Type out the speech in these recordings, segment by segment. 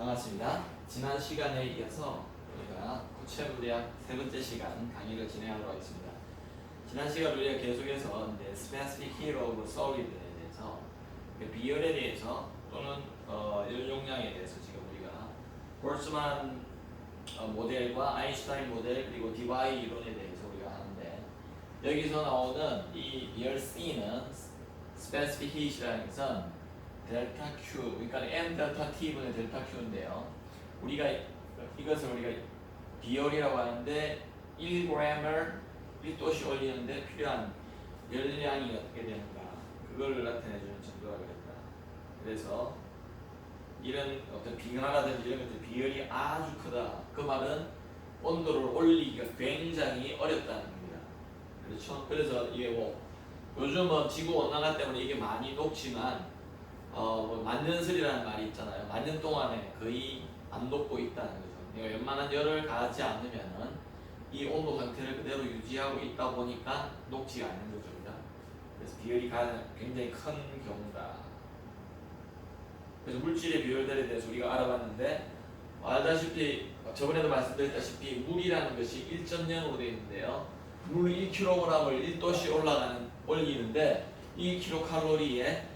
반갑습니다. 지난 시간에 이어서 우리가 구체물리학 세 번째 시간 강의를 진행하도록 하겠습니다. 지난 시간 우리가 계속해서 specific hero of solid에 대해서 비열에 대해서 또는 열 용량에 대해서 지금 우리가 볼츠만 모델과 아인슈타인 모델 그리고 디바이 이론에 대해서 우리가 하는데 여기서 나오는 이 비열 C는 specific heat이라는 것은 델타 Q, 그러니까 M 델타 T 분의 델타 Q인데요. 우리가 이것을 우리가 비열이라고 하는데 1g을 1도씨 올리는데 필요한 열량이 어떻게 되는가 그걸 나타내주는 정도가 되겠다. 그래서 이런 어떤 빙하라든지 이런 것들 비열이 아주 크다. 그 말은 온도를 올리기가 굉장히 어렵다는 겁니다. 그렇죠? 그래서 이게 뭐 요즘은 지구 온난화 때문에 이게 많이 녹지만 뭐 만년설이라는 말이 있잖아요. 만년 동안에 거의 안 녹고 있다는 거죠. 그러니까 웬만한 열을 가하지 않으면은 이 온도 상태를 그대로 유지하고 있다 보니까 녹지가 않는 거죠. 그래서 비열이 굉장히 큰 경우다. 그래서 물질의 비열들에 대해서 우리가 알아봤는데 알다시피 저번에도 말씀드렸다시피 물이라는 것이 1.0으로 되어 있는데요. 물 1kg을 1도씨 올리는데 2kcal에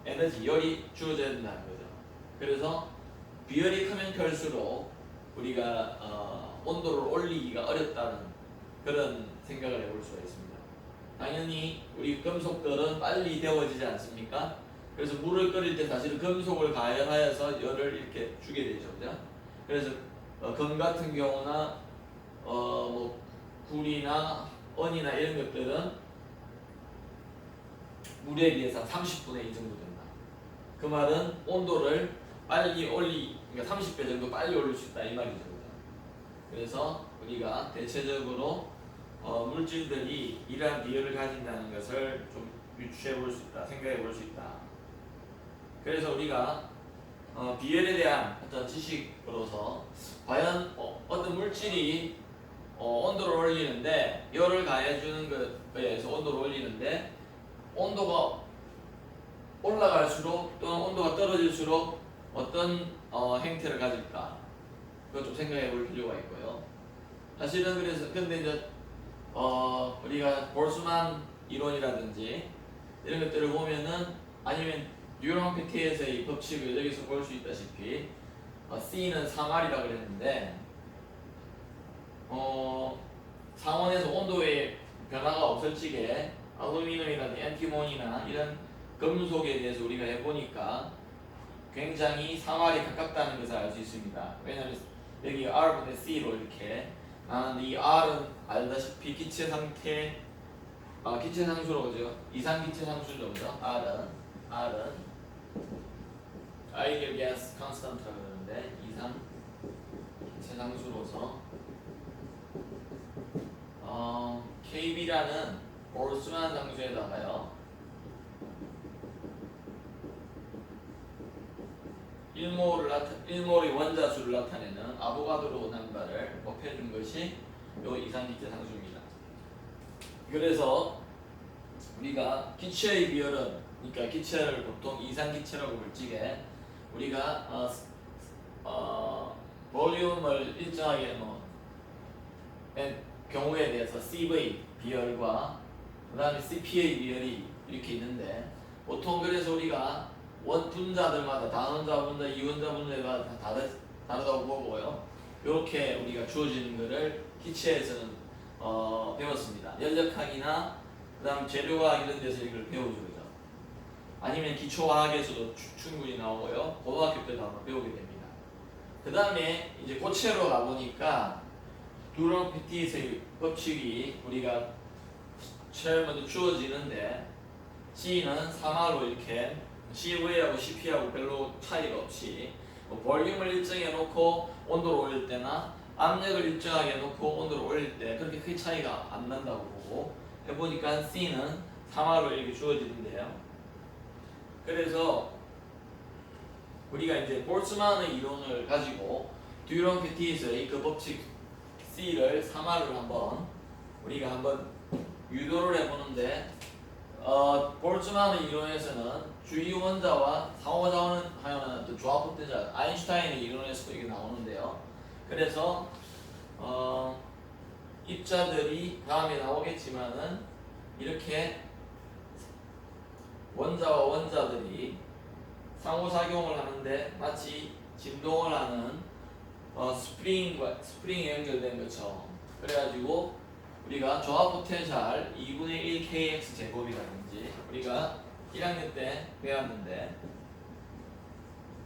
에너지, 열이 주어져야 된다는 거죠. 그래서 비열이 크면 클수록 우리가 온도를 올리기가 어렵다는 그런 생각을 해볼 수가 있습니다. 당연히 우리 금속들은 빨리 데워지지 않습니까? 그래서 물을 끓일 때 사실은 금속을 가열하여서 열을 이렇게 주게 되죠. 그죠? 그래서 금 같은 경우나 뭐 굴이나 언이나 이런 것들은 물에 비해서 30분의 1 정도 된다. 그 말은 온도를 빨리 그러니까 30배 정도 빨리 올릴 수 있다 이 말이죠. 그래서 우리가 대체적으로 물질들이 이러한 비열을 가진다는 것을 좀 유추해 볼 수 있다, 생각해 볼 수 있다. 그래서 우리가 비열에 대한 어떤 지식으로서 과연 어떤 물질이 온도를 올리는데 열을 가해주는 것에 의해서 온도를 올리는데 온도가 올라갈수록 또는 온도가 떨어질수록 어떤 행태를 가질까 그거 좀 생각해 볼 필요가 있고요. 사실은 그래서 근데 이제 우리가 볼츠만 이론이라든지 이런 것들을 보면은 아니면 뉴런 PT에서의 법칙을 여기서 볼 수 있다시피 C는 3R이라고 그랬는데 상온에서 온도의 변화가 없을 적에 알루미늄이라든지 엔티몬이나 이런 금속에 대해서 우리가 해보니까 굉장히 3R이 가깝다는 것을 알 수 있습니다. 왜냐하면 여기 R분의 C로 이렇게 나는 이 R은 알다시피 기체 상태 기체 상수로 그죠? 이상 기체 상수죠. 그죠? R은 Ideal Gas Constant라고 그러는데 이상 기체 상수로서 KB라는 볼츠만 상수에다가요 1몰의 원자수를 나타내는 아보가드로 넘버를 곱해준 것이 요 이상기체 상수입니다. 그래서 우리가 기체의 비열은 그러니까 기체를 보통 이상기체라고 볼 적에 우리가 볼륨을 일정하게 경우에 대해서 CV 비열과 그 다음에 CPA 비열이 이렇게 있는데 보통 그래서 우리가 분자들마다 단원자 분자, 이원자 분자가 다 다르다고 보고요. 이렇게 우리가 주어지는 것을 기체에서는 배웠습니다. 연력학이나 그 다음 재료학 이런 데서 이걸 배우죠. 그죠? 아니면 기초화학에서도 충분히 나오고요. 고등학교 때도 아마 배우게 됩니다. 그 다음에 이제 고체로 가보니까 듀런 PT에서의 법칙이 우리가 제일 먼저 주어지는데 C는 3R로 이렇게 CV하고 CP하고 별로 차이가 없이 볼륨을 일정해 놓고 온도를 올릴 때나 압력을 일정하게 놓고 온도를 올릴 때 그렇게 크게 차이가 안 난다고 보고 해보니까 C는 3R로 이렇게 주어지는데요. 그래서 우리가 이제 볼츠만의 이론을 가지고 듀런 PT에서의 그 법칙 C를 3R을 우리가 한번 유도를 해보는데 볼츠만의 이론에서는 주위 원자와 상호작용하는 또 조합폭대자 아인슈타인의 이론에서도 이게 나오는데요. 그래서 입자들이 다음에 나오겠지만은 이렇게 원자와 원자들이 상호작용을 하는데 마치 진동을 하는 스프링 연결된 것처럼 그래가지고 우리가 조합 포텐셜 2분의 1 kx 제곱이라든지 우리가 1학년 때 배웠는데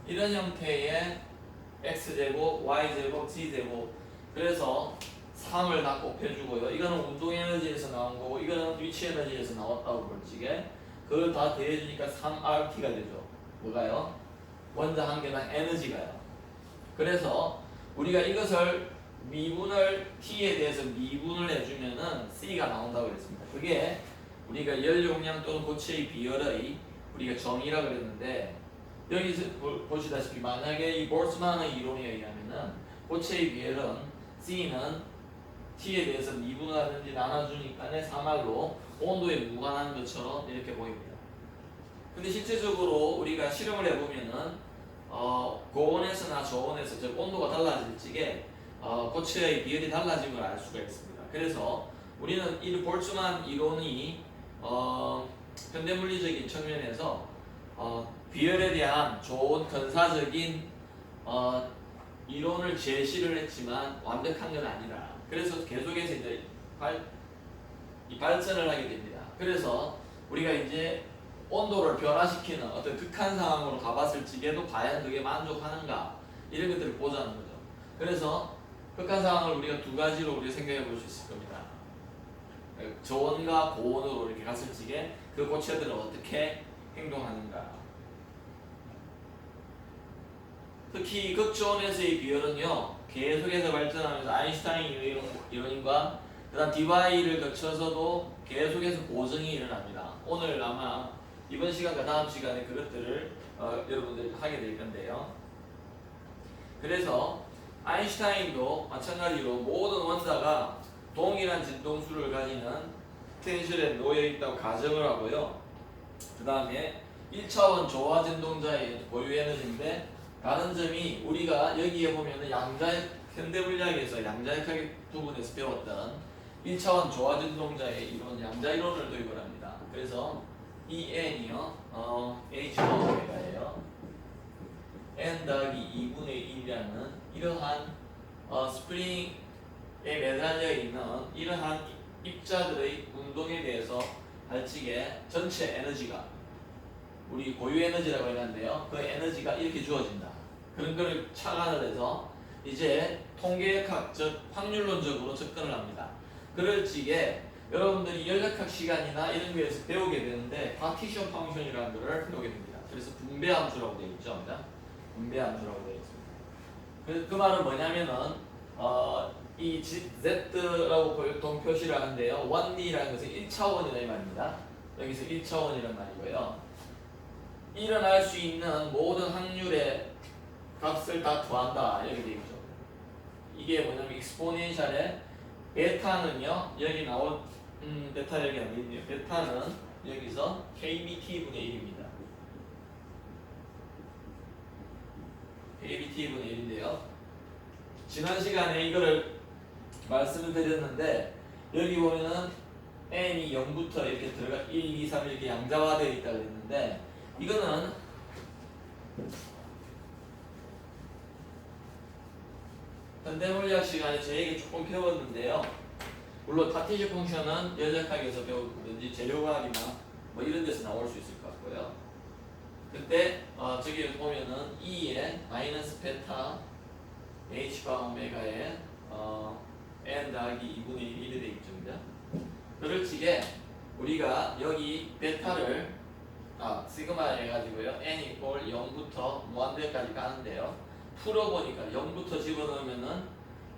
이런 형태의 x제곱, y제곱, z제곱 그래서 3을 다 곱해주고요. 이거는 운동 에너지에서 나온 거고 이거는 위치 에너지에서 나왔다고 볼지게 그걸 다 더해주니까 3RT가 되죠. 뭐가요? 원자 한 개당 에너지가요. 그래서 우리가 이것을 미분을 t에 대해서 미분을 해주면은 c가 나온다고 그랬습니다. 그게 우리가 열 용량 또는 고체의 비열의 우리가 정의라고 그랬는데 여기서 보시다시피 만약에 이 볼츠만의 이론에 의하면은 고체의 비열은 c는 t에 대해서 미분하든지 나눠주니까 3R로 온도에 무관한 것처럼 이렇게 보입니다. 근데 실제적으로 우리가 실험을 해보면은 고온에서나 저온에서 즉 온도가 달라질 적에 고체의 비율이 달라짐을 알 수가 있습니다. 그래서 우리는 이 볼츠만 이론이 현대물리적인 측면에서 비열에 대한 좋은 근사적인 이론을 제시를 했지만 완벽한 건 아니다. 그래서 계속해서 이제 발전을 하게 됩니다. 그래서 우리가 이제 온도를 변화시키는 어떤 극한 상황으로 가봤을 적에도 과연 그게 만족하는가 이런 것들을 보자는 거죠. 그래서 극한 상황을 우리가 두 가지로 우리가 생각해 볼 수 있을 겁니다. 저온과 고온으로 이렇게 갔을 적에 그 고체들은 어떻게 행동하는가. 특히 극저온에서의 비열은요 계속해서 발전하면서 아인슈타인 이론과 그 다음 DY를 거쳐서도 계속해서 고정이 일어납니다. 오늘 아마 이번 시간과 다음 시간에 그것들을 여러분들이 하게 될 건데요. 그래서 아인슈타인도 마찬가지로 모든 원자가 동일한 진동수를 가지는 포텐셜에 놓여 있다고 가정을 하고요. 그 다음에 1차원 조화 진동자의 고유 에너지인데 다른 점이 우리가 여기에 보면은 현대물리학에서 양자역학 부분에서 배웠던 1차원 조화 진동자의 이론 양자 이론을 도입을 합니다. 그래서 이 n이요 H오메가예요. n 더하기 2분의 1이라는 이러한 스프링에 매달려 있는 이러한 입자들의 운동에 대해서 발칙의 전체 에너지가 우리 고유 에너지라고 했는데요. 그 에너지가 이렇게 주어진다. 그런 거를 착안을 해서 이제 통계학 즉 확률론적으로 접근을 합니다. 그럴 적에 여러분들이 연력학 시간이나 이런 거에서 배우게 되는데 파티션 펑션이라는 거를 배우게 됩니다. 그래서 분배 함수라고 되어 있죠. 분배 함수라고 되어 있습니다. 그래서 그 말은 뭐냐면은 이 Z라고 보통 표시를 하는데요. 1D라는 것은 1차원이라는 말입니다. 여기서 1차원이라는 말이고요. 일어날 수 있는 모든 확률의 값을 다 더한다. 이렇게 되어 있죠. 이게 뭐냐면 익스포넨셜의 베타는요. 여기 나온 베타 여기 안 있네요. 베타는 여기서 KBT분의 1입니다. KBT분의 1인데요. 지난 시간에 이거를 말씀을 드렸는데 여기 보면은 n이 0부터 이렇게 들어가 1, 2, 3 이렇게 양자화되어 있다고 했는데 이거는 현대물리학 시간에 저에게 조금 배웠는데요. 물론 파티션 펑션은 연력학에서 배우든지 재료과학이나 뭐 이런 데서 나올 수 있을 것 같고요. 그때 저기 보면은 2에 마이너스 베타 h바 오메가에 n 더하기 2분의 1이 되어 있죠. 그럴 적에 우리가 여기 베타를 시그마 해가지고요. n 이퀄 0부터 무한대까지 가는데요. 풀어보니까 0부터 집어넣으면은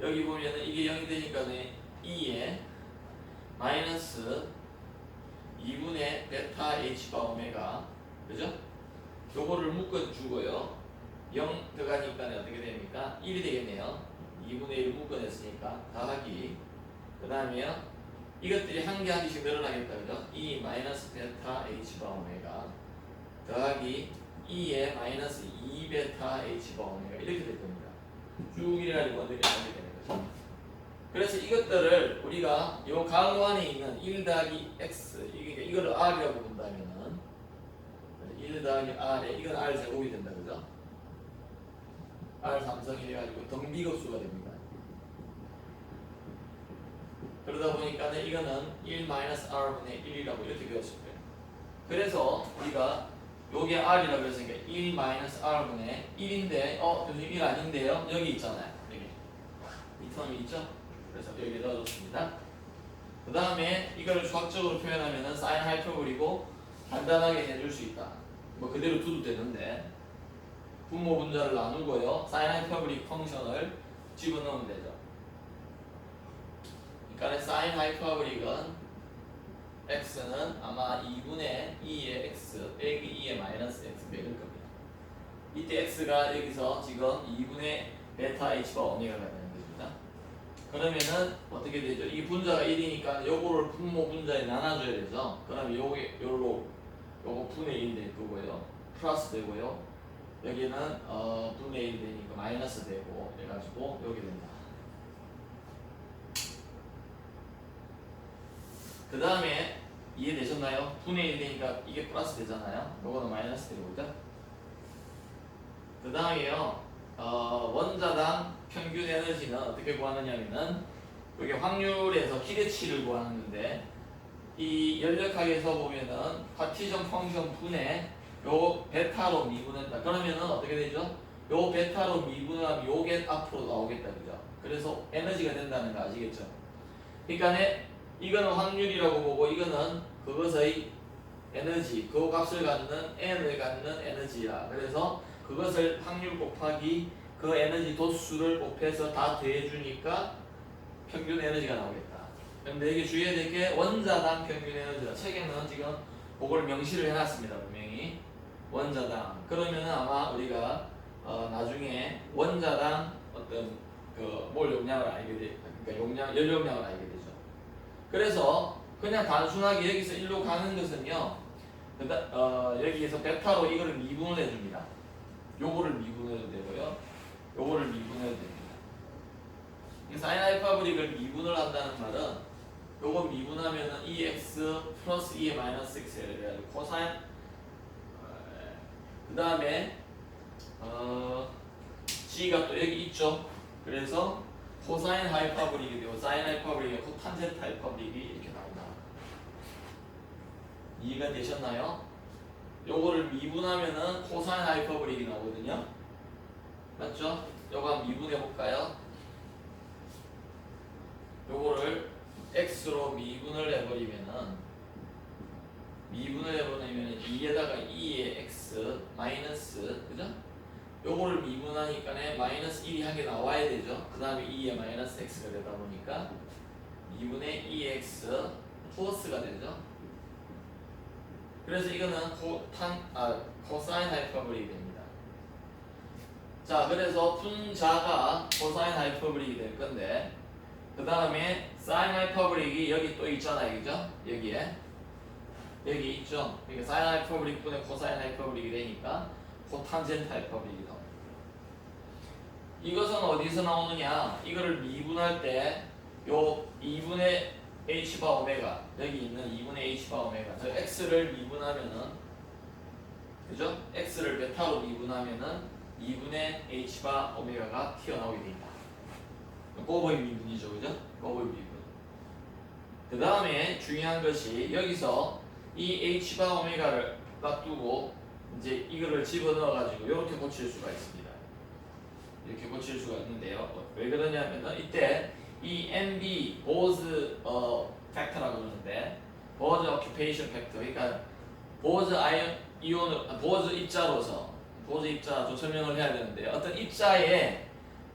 여기 보면은 이게 0이 되니까 2에 마이너스 2분의 베타 h바 오메가 그죠? 요거를 묶어주고요. 0 들어가니까 어떻게 됩니까? 1이 되겠네요. 2분의 1 묶어냈으니까 더하기 그 다음에요. 이것들이 한 개 한 개씩 늘어나겠다, 그죠? E 마이너스 베타 H 바 오메가 더하기 E의 마이너스 2 베타 H 바 오메가 이렇게 될 겁니다. 쭉 이래가지고 어떻게 되는 거죠? 그래서 이것들을 우리가 요 가로 안에 있는 1 더하기 x 이거를 r이라고 본다면은 1 더하기 r에 이건 r 제곱이 된다, 그죠? r 삼성이 돼가지고 등비급수가 됩니다. 그러다 보니까는 이거는 1 마이너스 r분의 1이라고 이렇게 배웠을 거예요. 그래서 우리가 요게 r이라고 했으니까 1 마이너스 r분의 1인데 교수님 1 아닌데요? 여기 있잖아요. 여기 이 텀이 있죠? 그래서 여기 넣어줬습니다. 그 다음에 이걸 수학적으로 표현하면은 사인 하이퍼볼이고 간단하게 해줄 수 있다. 뭐 그대로 두도 되는데 분모 분자를 나누고요. 사인 하이퍼볼릭 펑션을 집어넣으면 되죠. 그러니까 사인 하이퍼볼릭은 x는 아마 2분의 2의 x 빼기 2의 마이너스 x 빼길 겁니다. 이때 x가 여기서 지금 2분의 베타 h바 오메가가 되는 것입니다. 그러면은 어떻게 되죠? 이 분자가 1이니까 요거를 분모 분자에 나눠줘야 되죠. 그러면 요거 분의 1 될 거고요. 플러스 되고요. 여기는 분의 1 되니까 마이너스 되고 해가지고 여기 된다. 그 다음에 이해되셨나요? 분의 1 되니까 이게 플러스 되잖아요. 요거는 마이너스 되고 있죠. 그 다음에요. 원자당 평균 에너지는 어떻게 구하느냐면은 이게 확률에서 기대치를 구하는 건데 이 연력학에서 보면은 파티션 펑션 분의 요 베타로 미분한다. 그러면은 어떻게 되죠? 요 베타로 미분하면 요게 앞으로 나오겠다, 그죠? 그래서 에너지가 된다는 거 아시겠죠? 그러니까 이거는 확률이라고 보고 이거는 그것의 에너지, 그 값을 갖는 n을 갖는 에너지야. 그래서 그것을 확률 곱하기 그 에너지 도수를 곱해서 다 더해주니까 평균 에너지가 나오겠다. 그런데 이게 주의해야 될 게 원자당 평균 에너지다. 책에는 지금 그걸 명시를 해놨습니다. 분명히 원자당. 그러면은 아마 우리가 나중에 원자당 어떤 그 몰 용량을 알게 돼, 그러니까 연료량을 알게 되죠. 그래서 그냥 단순하게 여기서 1로 가는 것은요. 여기에서 베타로 이거를 미분을 해줍니다. 요거를 미분해도 되고요. 요거를 미분해도 됩니다. 이 사인 알파브릭을 미분을 한다는 말은 요거 미분하면은 2x 플러스 2의 마이너스 x가 돼가지고 코사인 그 다음에 g가 또 여기 있죠. 그래서 코사인 하이퍼블릭이 되고 사인 하이퍼블릭이 코탄젠트 하이퍼블릭이 이렇게 나온다. 이해가 되셨나요? 요거를 미분하면은 코사인 하이퍼블릭이 나오거든요. 맞죠? 요거 한번 미분해 볼까요? 요거를 x로 미분을 해버리면은 2에다가 2의 x 마이너스, 그죠? 요거를 미분하니까 마이너스 1이 한 개 나와야 되죠. 그 다음에 2의 마이너스 x가 되다 보니까 2분의 2x 플러스가 되죠. 그래서 이거는 코사인 하이퍼블릭이 됩니다. 자, 그래서 분자가 코사인 하이퍼블릭이 될 건데 그 다음에 사인 하이퍼블릭이 여기 또 있잖아요, 그죠? 여기 있죠. 그러니까 사인 하이퍼블릭 분의 코사인 하이퍼블릭이 되니까 코탄젠트 하이퍼블릭이 나옵니다. 이것은 어디서 나오느냐? 이거를 미분할 때 요 2분의 h바 오메가 여기 있는 2분의 h바 오메가 저 x를 미분하면은 그죠? x를 베타로 미분하면은 2분의 h바 오메가가 튀어나오게 됩니다. 꼬보의 미분이죠, 그죠? 꼬보의 미분. 그 다음에 중요한 것이 여기서 이 h바 오메가를 놔두고 이제 이거를 집어넣어가지고 이렇게 고칠 수가 있습니다. 이렇게 고칠 수가 있는데요. 왜 그러냐면은 이때 이 MB 보즈 팩터라고 그러는데 보즈 오큐페이션 팩터, 그러니까 보즈 보즈 입자로서 보즈 입자 설명을 해야 되는데 어떤 입자의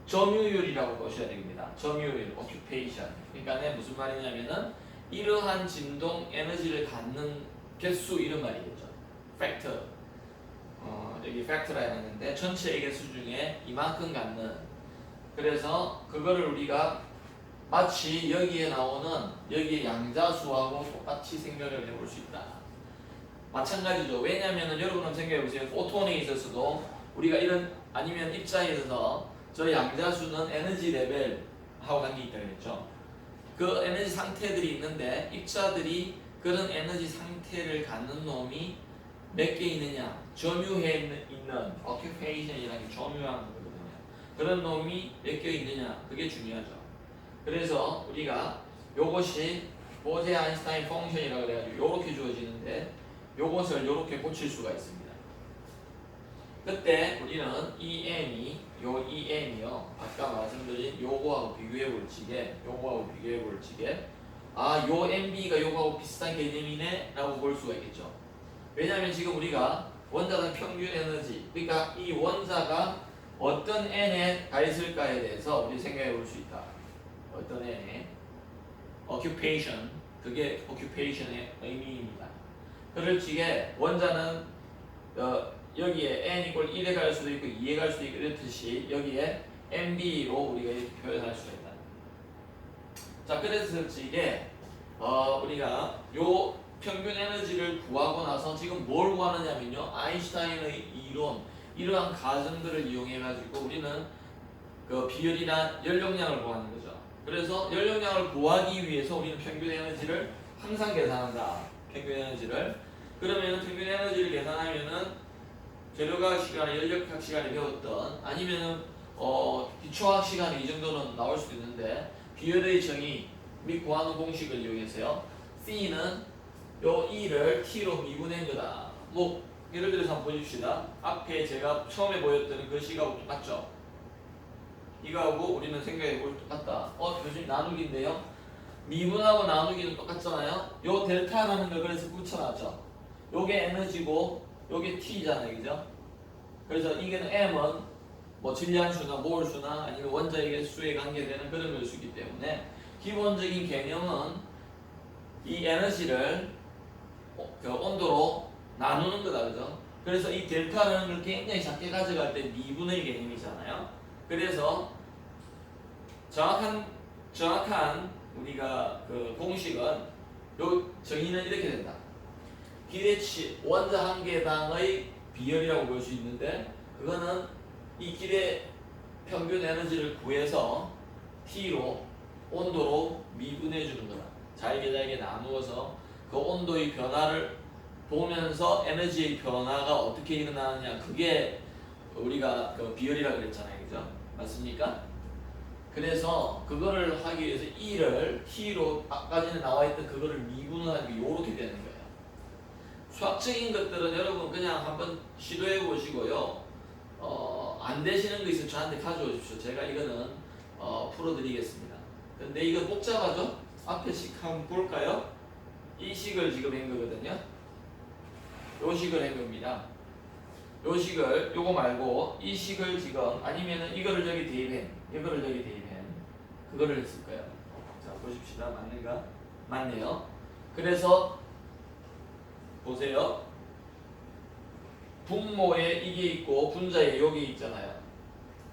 점유율이라고 보셔야 됩니다. 점유율, 오큐페이션. 그러니까 무슨 말이냐면은 이러한 진동 에너지를 갖는 개수 이런 말이겠죠. 팩터. 여기 팩터라 했는데 전체 개수 중에 이만큼 갖는. 그래서 그거를 우리가 마치 여기에 나오는 여기에 양자수하고 똑같이 생각을 해볼 수 있다. 마찬가지죠. 왜냐하면 여러분은 생각해보세요. 포톤에 있어서도 우리가 이런 아니면 입자에 있어서 저 양자수는 에너지 레벨하고 관계 있다고 했죠. 그 에너지 상태들이 있는데 입자들이 그런 에너지 상태를 갖는 놈이 몇 개 있느냐, 점유해 있는 occupation이라는 게 점유하는 거거든요. 그런 놈이 몇 개 있느냐, 그게 중요하죠. 그래서 우리가 요것이 보제 아인슈타인 펑션이라고 해가지고 요렇게 주어지는데 요것을 요렇게 고칠 수가 있습니다. 그때 우리는 요 EM이요 아까 말씀드린 요거하고 비교해 볼 적에 요 MB가 요거하고 비슷한 개념이네 라고 볼 수가 있겠죠. 왜냐하면 지금 우리가 원자당 평균 에너지, 그러니까 이 원자가 어떤 n에 가 있을까에 대해서 우리 생각해 볼 수 있다. 어떤 n에 occupation, 그게 occupation의 의미입니다. 그럴 적에 원자는 여기에 n 이퀄 1에 갈 수도 있고 2에 갈 수도 있고 이렇듯이 여기에 MB로 우리가 이렇게 표현할 수가 있다. 자, 그래서 이게 우리가 요 평균 에너지를 구하고 나서 지금 뭘 구하느냐면요, 아인슈타인의 이론, 이러한 가정들을 이용해 가지고 우리는 그 비열이나 연력량을 구하는 거죠. 그래서 연력량을 구하기 위해서 우리는 평균 에너지를 항상 계산한다. 평균 에너지를. 그러면 평균 에너지를 계산하면은 재료과학 시간에 연력학 시간에 배웠던 아니면은 기초학 시간에 이 정도는 나올 수도 있는데 비열의 정의 및 구하는 공식을 이용해서요. C는 요 E를 T로 미분한 거다. 뭐 예를 들어서 한번 보십시다. 앞에 제가 처음에 보였던 그 식하고 똑같죠? 이거하고 우리는 생각해보면 똑같다. 요즘 나누기인데요. 미분하고 나누기는 똑같잖아요. 요 델타라는 걸 그래서 붙여놨죠. 요게 에너지고 요게 T잖아요. 그죠? 그래서 이게는 M은 뭐 질량수나 몰수나 아니면 원자의 수에 관계되는 그런 걸 수있기 때문에 기본적인 개념은 이 에너지를 그 온도로 나누는 거다. 그죠? 그래서 이 델타라는 걸 굉장히 작게 가져갈 때 미분의 개념이잖아요. 그래서 정확한 우리가 그 공식은 요 정의는 이렇게 된다. 기대치 원자 한 개당의 비열이라고 볼 수 있는데 그거는 이 기대 평균 에너지를 구해서 T로 온도로 미분해 주는 거다. 잘게 나누어서 그 온도의 변화를 보면서 에너지의 변화가 어떻게 일어나느냐, 그게 우리가 그 비열이라고 그랬잖아요. 그죠? 맞습니까? 그래서 그거를 하기 위해서 E를 T로 아까 전에 나와 있던 그거를 미분하기 요렇게 되는 거예요. 수학적인 것들은 여러분 그냥 한번 시도해 보시고요. 안 되시는 거 있으면 저한테 가져오십시오. 제가 이거는 풀어드리겠습니다. 근데 이거 복잡하죠? 앞에 식 한번 볼까요? 이 식을 지금 한 거거든요. 요 식을 한 겁니다. 요 식을 요거 말고 이 식을 지금 아니면은 이거를 저기 대입해, 이거를 저기 대입해, 그거를 했을 거예요. 자 보십시다. 맞는가? 맞네요. 그래서 보세요. 분모에 이게 있고 분자에 여기 있잖아요.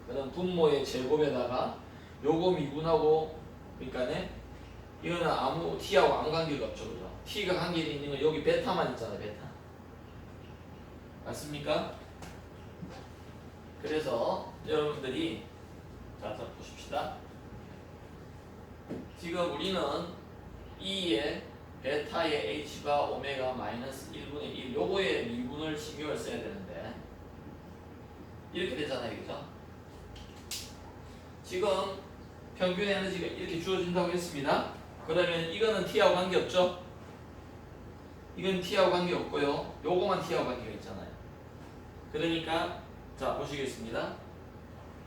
그럼 분모의 제곱에다가 요거 미분하고 그러니까네 이거는 아무 t하고 아무 관계가 없죠. 그죠? t가 관계가 있는 건 여기 베타만 있잖아요. 베타. 맞습니까? 그래서 여러분들이 자 보십시다. 지금 우리는 2의 베타의 h가 오메가 마이너스 1분의 1 요거에 미분을 신경을 써야 되는데 이렇게 되잖아요. 그죠? 지금 평균 에너지가 이렇게 주어진다고 했습니다. 그러면 이거는 t하고 관계없죠? 이건 t하고 관계없고요. 요거만 t하고 관계가 있잖아요. 그러니까 자 보시겠습니다.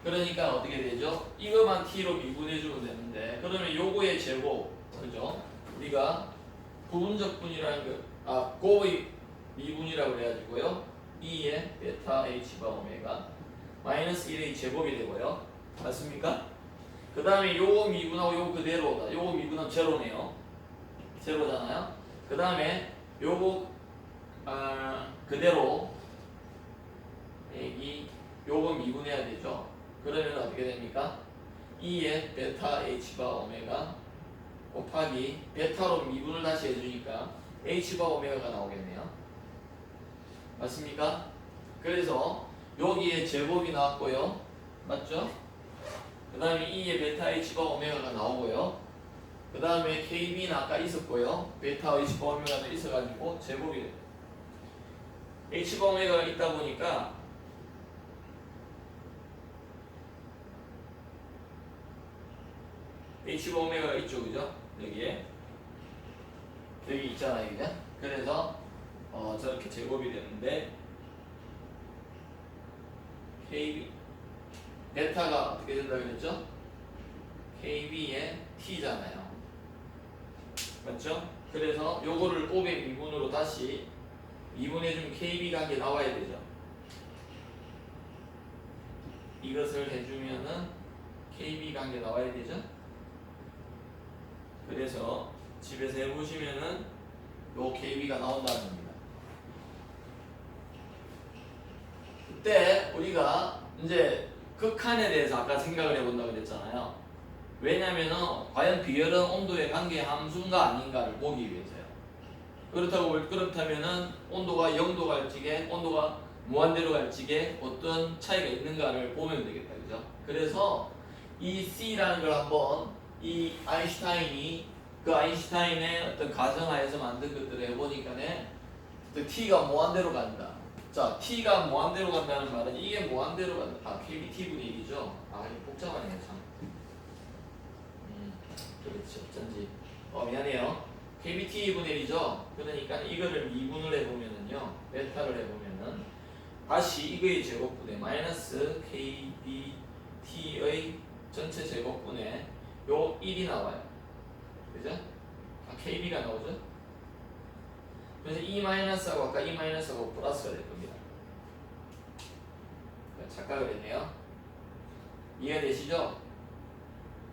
그러니까 어떻게 되죠? 이거만 t로 미분해주면 되는데 그러면 요거의 제곱, 그죠? 우리가 부분적 분이라는 거, 고의 미분이라고 해가지고요. 2의 베타 h바 오메가 마이너스 1의 제곱이 되고요. 맞습니까? 그 다음에 요거 미분하고 요거 그대로다. 요거 미분하면 제로네요. 제로잖아요. 그 다음에 요거 그대로 여기 요거 미분해야 되죠. 그러면 어떻게 됩니까? 2의 베타 h바 오메가 곱하기 베타로 미분을 다시 해주니까 h바 오메가가 나오겠네요. 맞습니까? 그래서 여기에 제곱이 나왔고요. 맞죠? 그 다음에 2의 베타 h바 오메가가 나오고요. 그 다음에 kb는 아까 있었고요. 베타 h바 오메가는 있어가지고 제곱이 돼요. h바 오메가가 있다 보니까 h바 오메가가 있죠, 그죠? 여기에 여기 있잖아요, 그죠? 그래서 저렇게 제곱이 되는데 KB 베타가 어떻게 된다 그랬죠? KB의 T잖아요. 맞죠? 그래서 요거를 500 미분으로 다시 미분해주면 KB 관계 나와야 되죠. 이것을 해주면은 KB 관계 나와야 되죠. 그래서 집에서 해보시면은 요 KB가 나온다는 겁니다. 그때 우리가 이제 극한에 대해서 아까 생각을 해본다고 그랬잖아요. 왜냐면은 과연 비열은 온도의 관계 함수인가 아닌가를 보기 위해서요. 그렇다면은 온도가 0도 갈지게 온도가 무한대로 갈지게 어떤 차이가 있는가를 보면 되겠다, 그죠? 그래서 이 C라는 걸 한번 이 아인슈타인이 그 아인슈타인의 어떤 가정하에서 만든 것들을 해보니까는 T가 무한대로 간다. 자, T가 무한대로 간다는 말은 이게 무한대로 간다. KBT 분의 1이죠. 이거 복잡하네요, 참. 그렇지, 어쩐지. 미안해요. KBT 분의 1이죠. 그러니까 이거를 미분을 해보면은요, 베타를 해보면은 다시 이거의 제곱분의 마이너스 KBT의 전체 제곱분의 요 1이 나와요. 그죠? KB가 나오죠? 그래서 E-하고 아까 E-하고 플러스가 될 겁니다. 착각을 했네요. 이해되시죠?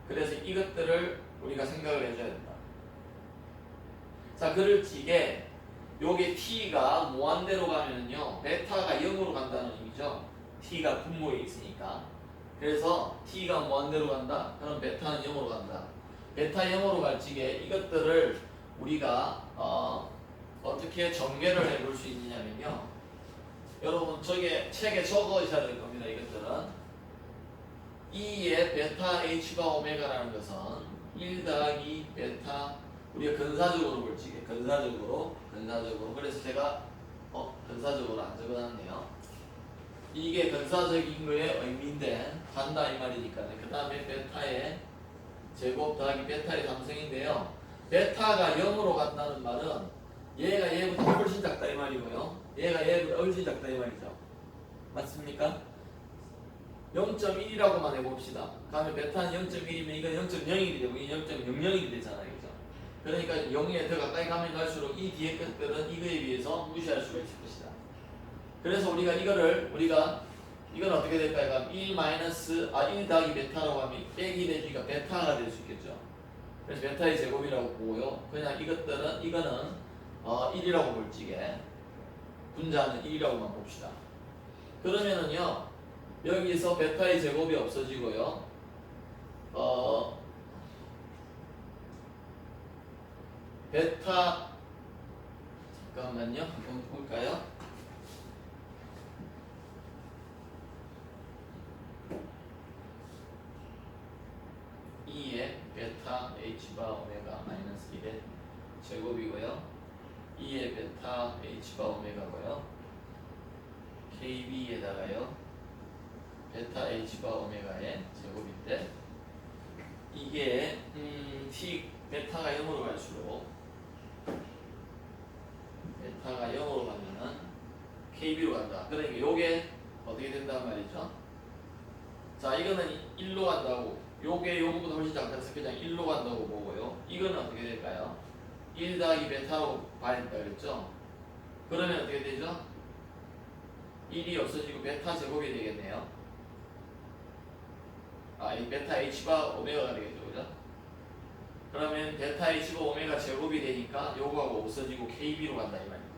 그래서 이것들을 우리가 생각을 해줘야 된다. 자, 그럴지게 요게 T가 무한대로 가면은요 베타가 0으로 간다는 의미죠. T가 분모에 있으니까. 그래서 T가 무한대로 간다? 그럼 베타는 0으로 간다. 베타 0으로 갈지게 이것들을 우리가 어떻게 전개를 해볼 수 있느냐면요. 여러분 저게 책에 적어주셔야 될 겁니다. 이것들은 2의 베타 h가 오메가라는 것은 1 더하기 베타 우리가 근사적으로 볼 적에 근사적으로 그래서 제가 근사적으로 안 적어놨네요. 이게 근사적인 거의 의미인데 간다 이 말이니까 그 다음에 베타의 제곱 더하기 베타의 3승인데요. 베타가 0으로 간다는 말은 얘가 얘보다 훨씬 작다 이 말이고요. 얘가 얘보다 훨씬 작다 이 말이죠. 맞습니까? 0.1이라고만 해봅시다. 그러면 베타는 0.1이면 이건 0.01이 되고 이 0.00이 되잖아요. 그죠? 그러니까 0에 더 가까이 가면 갈수록 이 뒤에 것들은 이거에 비해서 무시할 수가 있을 것이다. 그래서 이건 어떻게 될까요? 1 더하기 베타라고 하면 빼기 되니까 베타가 될 수 있겠죠. 그래서 베타의 제곱이라고 보고요. 그냥 이거는 1이라고 볼지게 분자는 1이라고만 봅시다. 그러면은요 여기서 베타의 제곱이 없어지고요 베타 잠깐만요 한번 볼까요? E의 베타 h바 오메가 마이너스 1의 제곱이고요 2의 베타 h바 오메가고요 KB에다가요 베타 h바 오메가의 제곱인데 이게 t 베타가 0으로 갈수록 베타가 0으로 가면은 KB로 간다. 그러니까 요게 어떻게 된단 말이죠? 자, 이거는 1로 간다고. 요게 요거보다 훨씬 작다서 그냥 1로 간다고 보고요. 이거는 어떻게 될까요? 1 더하기 베타로 반했다 그랬죠? 그러면 어떻게 되죠? 1이 없어지고 베타 제곱이 되겠네요. 이 베타 h가 오메가가 되겠죠, 그죠? 그러면 베타 h가 오메가 제곱이 되니까 요거하고 없어지고 KB로 간다 이 말입니다.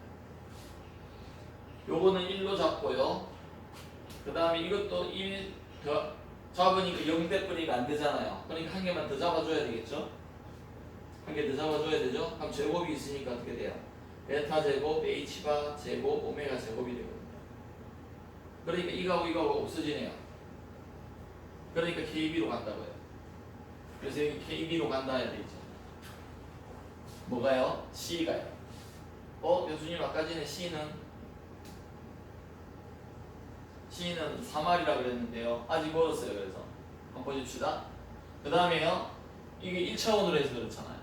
요거는 1로 잡고요. 그 다음에 이것도 1 잡으니까 0대뿐이니까 안 되잖아요. 그러니까 한 개만 더 잡아줘야 되겠죠? 한 개 더 잡아줘야 되죠? 그럼 제곱이 있으니까 어떻게 돼요? 베타 제곱, H바 제곱, 오메가 제곱이 되거든요. 그러니까 이거하고 없어지네요. 그러니까 KB로 간다고요. 그래서 여기 KB로 간다 해야 되겠죠. 뭐가요? C가요. 교수님 아까 전에 C는 3R이라고 그랬는데요. 아직 멀었어요. 그래서 한번 보십시다. 그 다음에요. 이게 1차원으로 해서 그렇잖아요.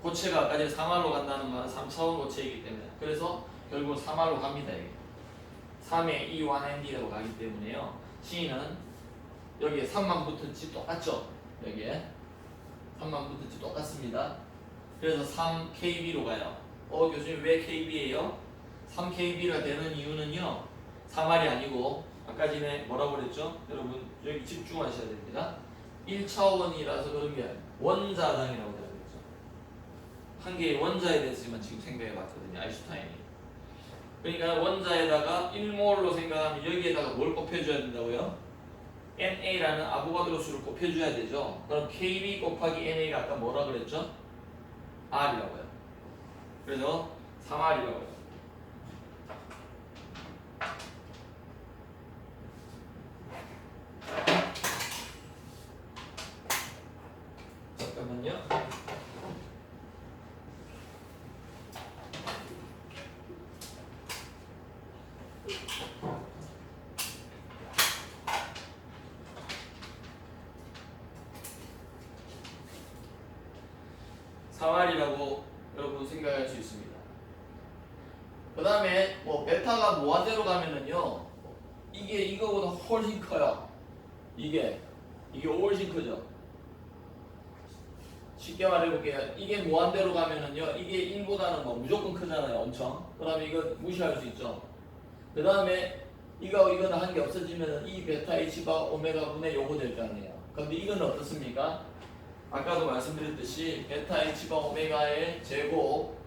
고체가 아까 전에 3R로 간다는 말은 3차원 고체이기 때문에 그래서 결국 3R로 갑니다. 이게 3의 E1ND라고 가기 때문에요. C는 여기에 3만 붙은지 똑같죠? 여기에 3만 붙은지 똑같습니다. 그래서 3KB로 가요. 교수님 왜 KB예요? 3KB가 되는 이유는요. 3R이 아니고 아까 전에 뭐라고 그랬죠? 여러분 여기 집중하셔야 됩니다. 1차원이라서 그런 게 아니에요. 원자당이라고 그랬죠. 한 개의 원자에 대해서만 지금 생각해 봤거든요. 아인슈타인이. 그러니까 원자에다가 1몰로 생각하면 여기에다가 뭘 곱해줘야 된다고요? NA라는 아보가드로 수를 곱해줘야 되죠. 그럼 KB 곱하기 NA가 아까 뭐라 그랬죠? R이라고요. 그래서 3R이라고요. 잠깐만요. 사활이라고 여러분 생각할 수 있습니다. 그 다음에 뭐 베타가 무한대로 가면은요 이게 이거보다 훨씬 커요. 이게 훨씬 크죠. 쉽게 말해볼게요. 이게 무한대로 가면은요 이게 1보다는 뭐 무조건 크잖아요. 엄청. 그러면 이거 무시할 수 있죠. 그 다음에 이거는 한 개 없어지면은 이 베타 H바 오메가 분의 요거 될 거 아니에요. 근데 이건 어떻습니까? 아까도 말씀드렸듯이 베타 H바 오메가의 제곱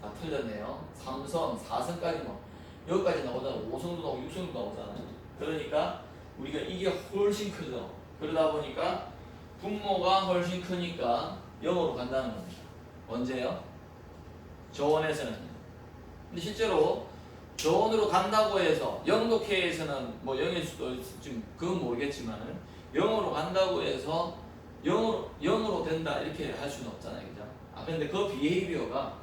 다 틀렸네요. 3선, 4선까지 뭐 여기까지 나오잖아요. 5선도 나오고 6선도 나오잖아요. 그러니까 우리가 이게 훨씬 크죠. 그러다 보니까 분모가 훨씬 크니까 0으로 간다는 겁니다. 언제요? 저원에서는요. 근데 실제로 저원으로 간다고 해서 0도K에서는 뭐 0일 수도 지금 그건 모르겠지만은 0으로 간다고 해서 0으로 된다 이렇게 할 수는 없잖아요. 그죠? 근데 그 비헤이비어가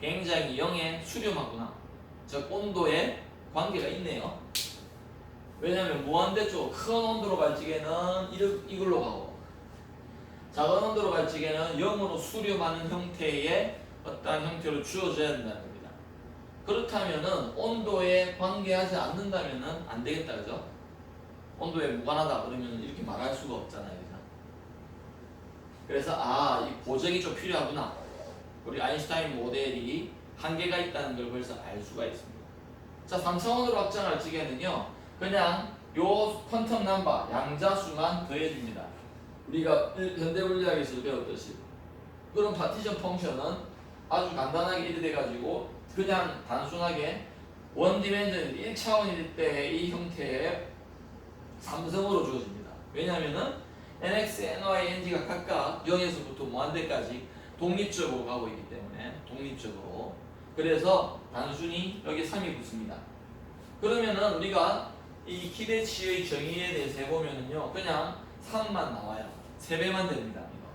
굉장히 0에 수렴하구나. 즉 온도에 관계가 있네요. 왜냐하면 무한대 쪽 큰 온도로 갈 적에는 이걸로 가고 작은 온도로 갈 적에는 0으로 수렴하는 형태의 어떤 형태로 주어져야 된다는 겁니다. 그렇다면은 온도에 관계하지 않는다면은 안 되겠다, 그죠? 온도에 무관하다 그러면 이렇게 말할 수가 없잖아요, 그죠? 그래서 이 보정이 좀 필요하구나. 우리 아인슈타인 모델이 한계가 있다는 걸 벌써 알 수가 있습니다. 자, 3차원으로 확장할 적에는요, 그냥 요 퀀텀 넘버 양자수만 더해줍니다. 우리가 현대 물리학에서 배웠듯이. 그럼 파티션 펑션은 아주 간단하게 이래 돼가지고 그냥 단순하게 원디멘전 1차원일 때의 이 형태의 삼성으로 주어집니다. 왜냐하면은 nx, ny, n가 각각 0에서부터 무한대까지 독립적으로 가고 있기 때문에 독립적으로. 그래서 단순히 여기 3이 붙습니다. 그러면은 우리가 이 기대치의 정의에 대해서 해보면은요 그냥 3만 나와요. 3배만 됩니다. 이거.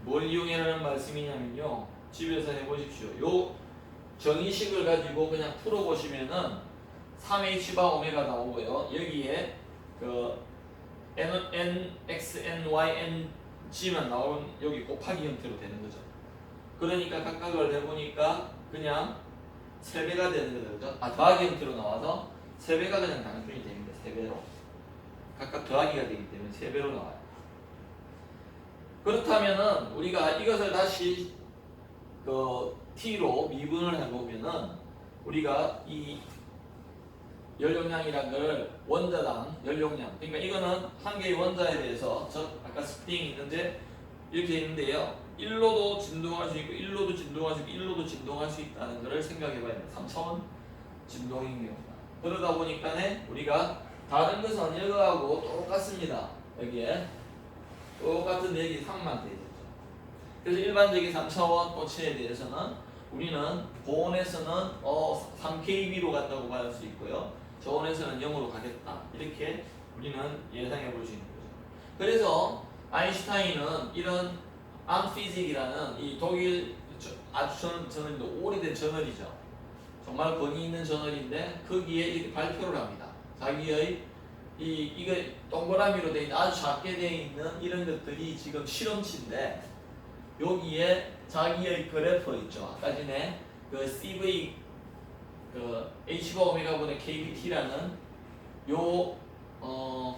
뭘 이용해라는 말씀이냐면요 집에서 해보십시오. 요 정의식을 가지고 그냥 풀어보시면은 3h바 오메가 나오고요. 여기에 그 n, x, n, y, n, g만 나오는 여기 곱하기 형태로 되는 거죠. 그러니까 각각을 해보니까 그냥 3배가 되는 거죠. 그죠? 더하기 형태로 나와서 3배가 그냥 단순히 됩니다. 3배로. 각각 더하기가 되기 때문에 3배로 나와요. 그렇다면은 우리가 이것을 다시 그 t로 미분을 해보면은 우리가 이 연용량이란 걸 원자당 연용량, 그러니까 이거는 한 개의 원자에 대해서 아까 스프링이 있는데 이렇게 있는데요 1로도 진동할 수 있고 1로도 진동할 수 있고 1로도 진동할 수 있다는 것을 생각해 봐야 돼요. 3차원 진동인 경우다. 그러다 보니까는 우리가 다른 것은 이거하고 똑같습니다. 여기에 똑같은데 여기 3만 되죠. 그래서 일반적인 3차원 꽃에 대해서는 우리는 고온에서는 3kb로 간다고 말할 수 있고요. 저온에서는 0으로 가겠다. 이렇게 우리는 예상해 볼 수 있는 거죠. 그래서 아인슈타인은 이런 암피직이라는 이 독일 아주 저널도 오래된 저널이죠. 정말 권위 있는 저널인데 거기에 이렇게 발표를 합니다. 자기의 이거 동그라미로 되어 있는 아주 작게 되어 있는 이런 것들이 지금 실험치인데 여기에 자기의 그래프 있죠. 아까 전에 그 CV 그 H가 오메가분의 KBT라는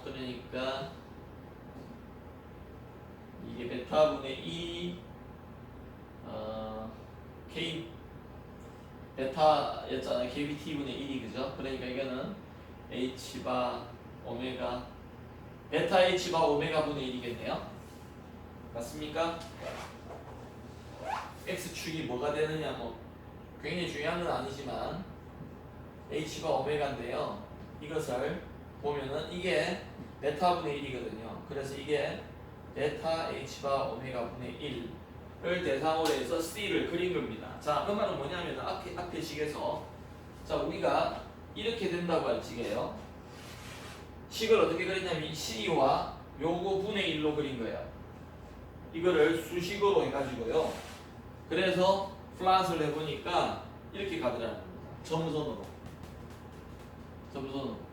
그러니까 이게 베타분의 2 K 베타였잖아요. KBT분의 1이 그죠? 그러니까 이거는 H바 오메가 베타 H바 오메가분의 1이겠네요. 맞습니까? X축이 뭐가 되느냐 뭐 굉장히 중요한 건 아니지만 H가 오메가인데요. 이것을 보면은 이게 베타분의 1이거든요. 그래서 이게 베타 H바 오메가분의 1을 대상으로 해서 C를 그린 겁니다. 자, 그 말은 뭐냐면 앞에 식에서 자 우리가 이렇게 된다고 할 적이에요. 식을 어떻게 그렸냐면 C와 요거 분의 1로 그린 거예요. 이거를 수식으로 해가지고요. 그래서 플랫을 해보니까 이렇게 가더라는 겁니다. 점선으로.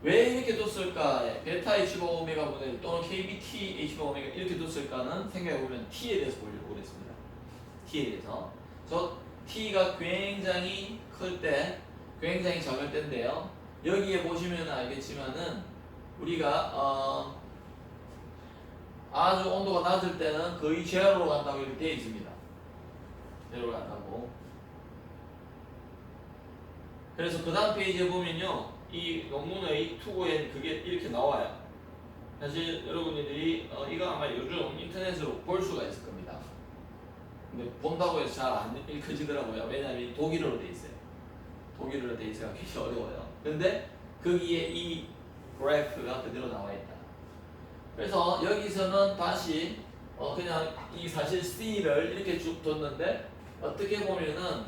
왜 이렇게 뒀을까? 베타 H바 오메가 분의 1 또는 KBT H바 오메가 이렇게 뒀을까는 생각해보면 T에 대해서 보려고 그랬습니다. T에 대해서. 저 T가 굉장히 클 때, 굉장히 작을 때인데요. 여기에 보시면 알겠지만은 우리가 아주 온도가 낮을 때는 거의 제로로 간다고 이렇게 되어 있습니다. 제로로 간다고. 그래서 그 다음 페이지에 보면요. 이 논문의 투고엔 그게 이렇게 나와요. 사실 여러분들이 이거 아마 요즘 인터넷으로 볼 수가 있을 겁니다. 근데 본다고 해서 잘 안 읽혀지더라고요. 왜냐하면 독일어로 돼 있어요. 독일어로 돼 있어서 굉장히 어려워요. 근데 거기에 이 그래프가 그대로 나와 있다. 그래서 여기서는 다시 그냥 이 사실 C를 이렇게 쭉 뒀는데 어떻게 보면은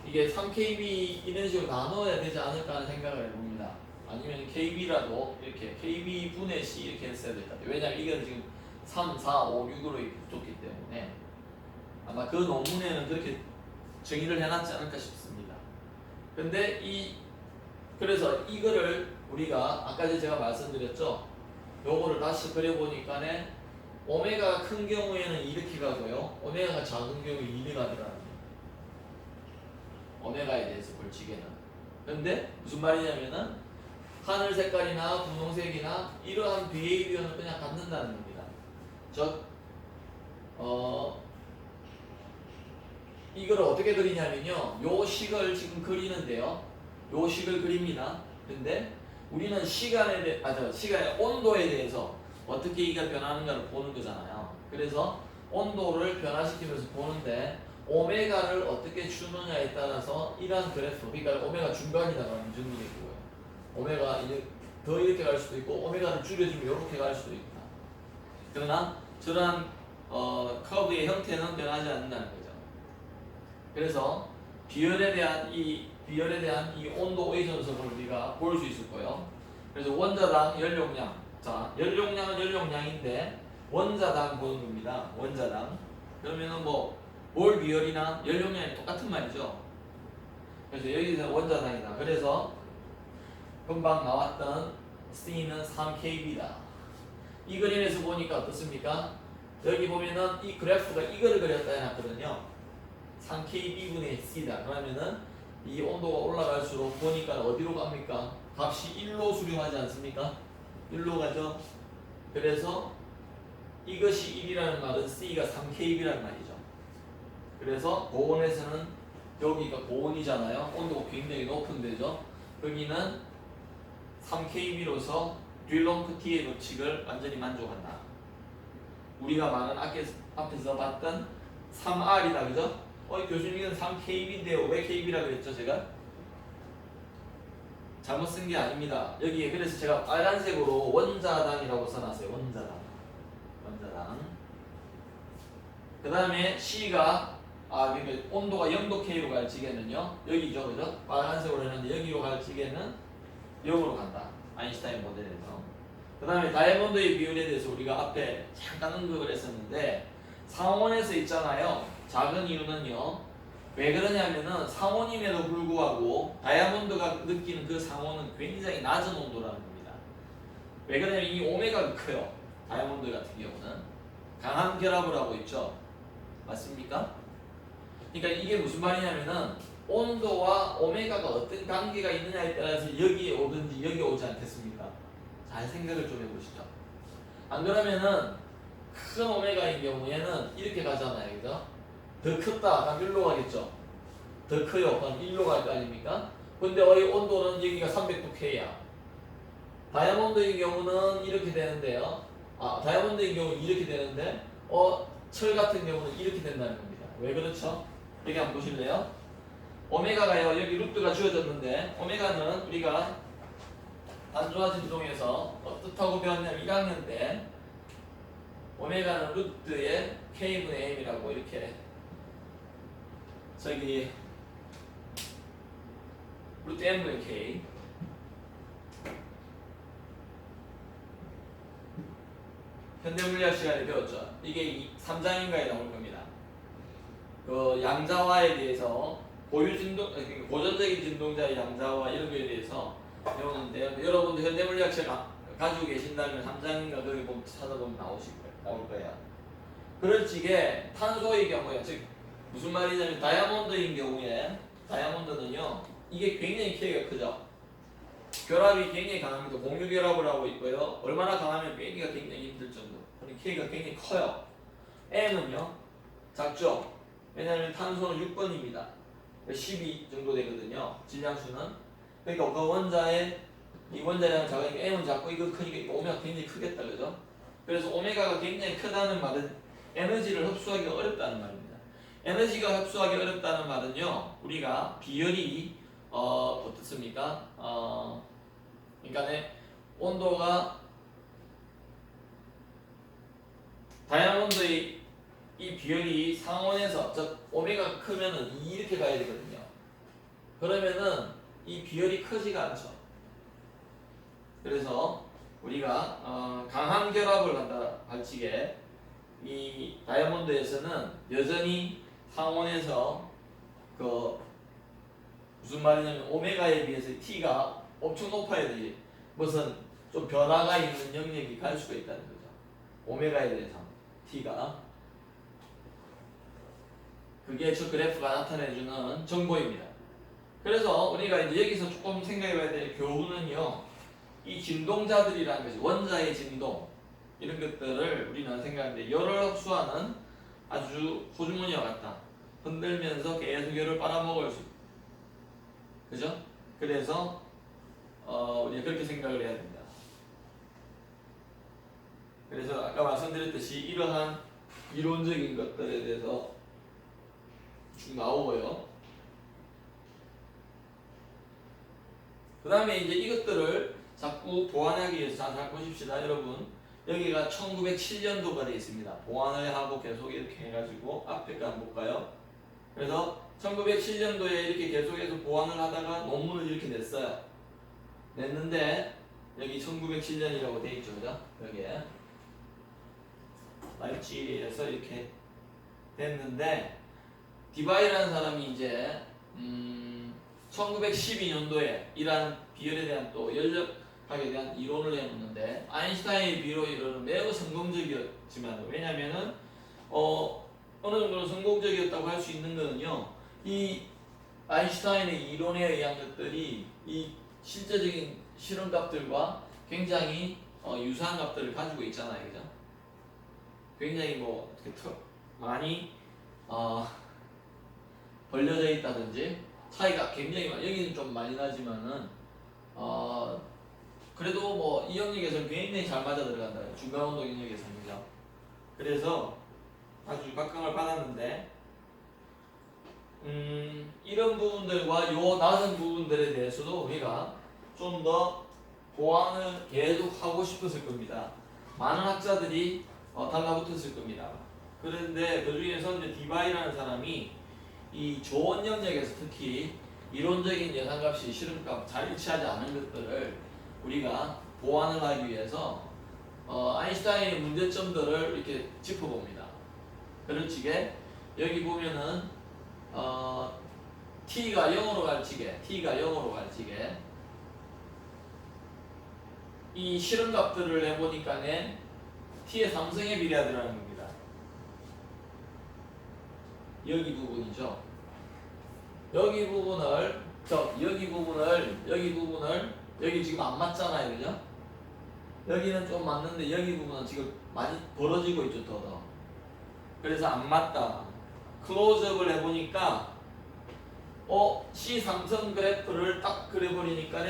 이게 3KB 이런 식으로 나눠야 되지 않을까 하는 생각을 해봅니다. 아니면 KB라도 이렇게 KB 분의 C 이렇게 했어야 될 것 같아요. 왜냐하면 이건 지금 3, 4, 5, 6으로 이렇게 줬기 때문에 아마 그 논문에는 그렇게 정의를 해놨지 않을까 싶습니다. 근데 그래서 이거를 우리가 아까 제가 말씀드렸죠. 요거를 다시 그려보니까는 오메가가 큰 경우에는 이렇게 가고요. 오메가가 작은 경우에 이렇게 가더라고요. 오메가에 대해서 볼 적에는. 근데 무슨 말이냐면은 하늘 색깔이나 분홍색이나 이러한 비헤이비어는 그냥 갖는다는 겁니다. 즉 이걸 어떻게 그리냐면요. 요 식을 지금 그리는데요. 요 식을 그립니다. 근데 우리는 시간의 온도에 대해서 어떻게 이가 변하는가를 보는 거잖아요. 그래서 온도를 변화시키면서 보는데 오메가를 어떻게 주느냐에 따라서 이러한 그래프, 그러니까 오메가 중간이라는 정리되고요. 오메가 이제 더 이렇게 갈 수도 있고 오메가를 줄여주면 이렇게 갈 수도 있다. 그러나 저러한 커브의 형태는 변하지 않는다는 거죠. 그래서 비열에 대한 이 온도 의존성을 우리가 볼 수 있을 거예요. 그래서 원자당 연용량, 자 연용량은 연용량인데 원자당 보는 겁니다. 원자당. 그러면은 몰 비열이나 연용량이 똑같은 말이죠. 그래서 여기서 원자당이다. 그래서 금방 나왔던 C는 3kb다. 이 그림에서 보니까 어떻습니까? 여기 보면은 이 그래프가 이거를 그렸다 해놨거든요. 3kb분의 C다. 그러면은 이 온도가 올라갈수록 보니까 어디로 갑니까? 값이 1로 수렴하지 않습니까? 1로 가죠. 그래서 이것이 1이라는 말은 C가 3kb라는 말이죠. 그래서 고온에서는 여기가 고온이잖아요. 온도가 굉장히 높은 데죠. 여기는 3kb로서 듈롱크티의 법칙을 완전히 만족한다. 우리가 많은 앞에서 봤던 3R이다. 그죠? 교수님 이건 3kb인데요. 왜 kb라고 그랬죠 제가? 잘못 쓴 게 아닙니다. 여기에 그래서 제가 빨간색으로 원자당이라고 써놨어요. 원자당. 그 다음에 C가 그러니까 온도가 0도 K로 갈 지게는요 여기죠, 그죠? 빨간색으로 했는데 여기로 갈 지게는 0으로 간다. 아인슈타인 모델에서. 그 다음에 다이아몬드의 비율에 대해서 우리가 앞에 잠깐 언급을 했었는데 상온에서 있잖아요. 작은 이유는요. 왜 그러냐면은 상온임에도 불구하고 다이아몬드가 느끼는 그 상온은 굉장히 낮은 온도라는 겁니다. 왜 그러냐면 이 오메가가 커요. 다이아몬드 같은 경우는 강한 결합을 하고 있죠. 맞습니까? 그러니까 이게 무슨 말이냐면은 온도와 오메가가 어떤 관계가 있느냐에 따라서 여기에 오든지 여기 오지 않겠습니까? 잘 생각을 좀 해보시죠. 안 그러면은 큰 오메가인 경우에는 이렇게 가잖아요, 그죠? 더 컸다, 그럼 1로 가겠죠? 더 커요, 그럼 1로 갈 거 아닙니까? 근데 이 온도는 여기가 300도 K야. 다이아몬드의 경우는 이렇게 되는데요. 다이아몬드의 경우는 이렇게 되는데, 철 같은 경우는 이렇게 된다는 겁니다. 왜 그렇죠? 여기 한번 보실래요? 오메가가요, 여기 루트가 주어졌는데, 오메가는 우리가 단조화 진동에서 어떻다고 배웠냐면 1학년 때, 오메가는 루트의 K분의 M이라고 이렇게 저기 루트 M분의 K 현대물리학 시간에 배웠죠. 이게 3장인가에 나올 겁니다. 그 양자화에 대해서 고전적인 진동자의 양자화 이런 거에 대해서 배우는데요. 여러분도 현대물리학 책 가지고 계신다면 3장인가 거기 보면 찾아보면 나올 거예요. 그럴 적에 탄소의 경우에 즉 무슨 말이냐면 다이아몬드인 경우에 다이아몬드는요 이게 굉장히 K가 크죠. 결합이 굉장히 강합니다. 공유 결합을 하고 있고요. 얼마나 강하면 빼기가 굉장히 힘들 정도. K가 굉장히 커요. M은요 작죠. 왜냐하면 탄소는 6번입니다. 12 정도 되거든요. 질량수는. 그러니까 그 원자의 이 원자량 작으니까 M은 작고 이거 크니까 오메가 굉장히 크겠다, 그죠? 그래서 오메가가 굉장히 크다는 말은 에너지를 흡수하기 어렵다는 말입니다. 에너지가 흡수하기 어렵다는 말은요, 우리가 비열이 어떻습니까? 그러니까 온도가 다이아몬드의 이 비열이 상온에서 오메가가 크면은 이렇게 가야 되거든요. 그러면은 이 비열이 크지가 않죠. 그래서 우리가 강한 결합을 한다 할지게 이 다이아몬드에서는 여전히 상온에서 그 무슨 말이냐면 오메가에 비해서 T가 엄청 높아야 되지. 무슨 좀 변화가 있는 영역이 갈 수가 있다는 거죠. 오메가에 대해서 T가 그게 저 그래프가 나타내주는 정보입니다. 그래서 우리가 이제 여기서 조금 생각해봐야 될 교훈은요. 이 진동자들이라는 것이 원자의 진동 이런 것들을 우리는 생각하는데 열을 흡수하는 아주 호주머니와 같다. 흔들면서 계속 열을 빨아먹을 수 있다. 그죠? 그래서 우리가 그렇게 생각을 해야 됩니다. 그래서 아까 말씀드렸듯이 이러한 이론적인 것들에 대해서 쭉 나오고요. 그 다음에 이제 이것들을 자꾸 보완하기 위해서 잘 보십시다, 여러분. 여기가 1907년도가 되어 있습니다. 보완을 하고 계속 이렇게 해가지고 앞에 거 한번 볼까요? 그래서 1907년도에 이렇게 계속해서 보완을 하다가 논문을 이렇게 냈어요. 냈는데 여기 1907년이라고 되어 있죠, 그죠? 여기에 라이프치히에서 이렇게 됐는데 디바이라는 사람이 이제 1912년도에 이러한 비열에 대한 또 연력학에 대한 이론을 내놓는데 아인슈타인의 비로 이론은 매우 성공적이었지만 왜냐면은 어느 정도 성공적이었다고 할 수 있는 거는요 이 아인슈타인의 이론에 의한 것들이 이 실제적인 실험값들과 굉장히 유사한 값들을 가지고 있잖아요, 그죠? 굉장히 뭐 많이 벌려져 있다든지 차이가 굉장히 여기는 좀 많이 나지만은 그래도 뭐 이 영역에서는 굉장히 잘 맞아 들어간다. 중간 온도 영역에서는 그죠. 그래서 아주 각광을 받았는데 이런 부분들과 요 낮은 부분들에 대해서도 우리가 좀 더 보완을 계속 하고 싶었을 겁니다. 많은 학자들이 달라붙었을 겁니다. 그런데 그 중에서 이제 디바이라는 사람이 이 조원 영역에서 특히 이론적인 예상값이 실험값 잘 일치하지 않은 것들을 우리가 보완을 하기 위해서 아인슈타인의 문제점들을 이렇게 짚어봅니다. 그런 식의 여기 보면은 t가 0으로 갈지게 이 실험값들을 해보니까는 t의 3승에 비례하더라는 겁니다. 여기 부분이죠. 여기 부분을 여기 지금 안 맞잖아요, 그죠? 여기는 좀 맞는데 여기 부분은 지금 많이 벌어지고 있죠, 더. 그래서 안 맞다. 클로즈업을 해보니까 C 삼성 그래프를 딱 그려버리니까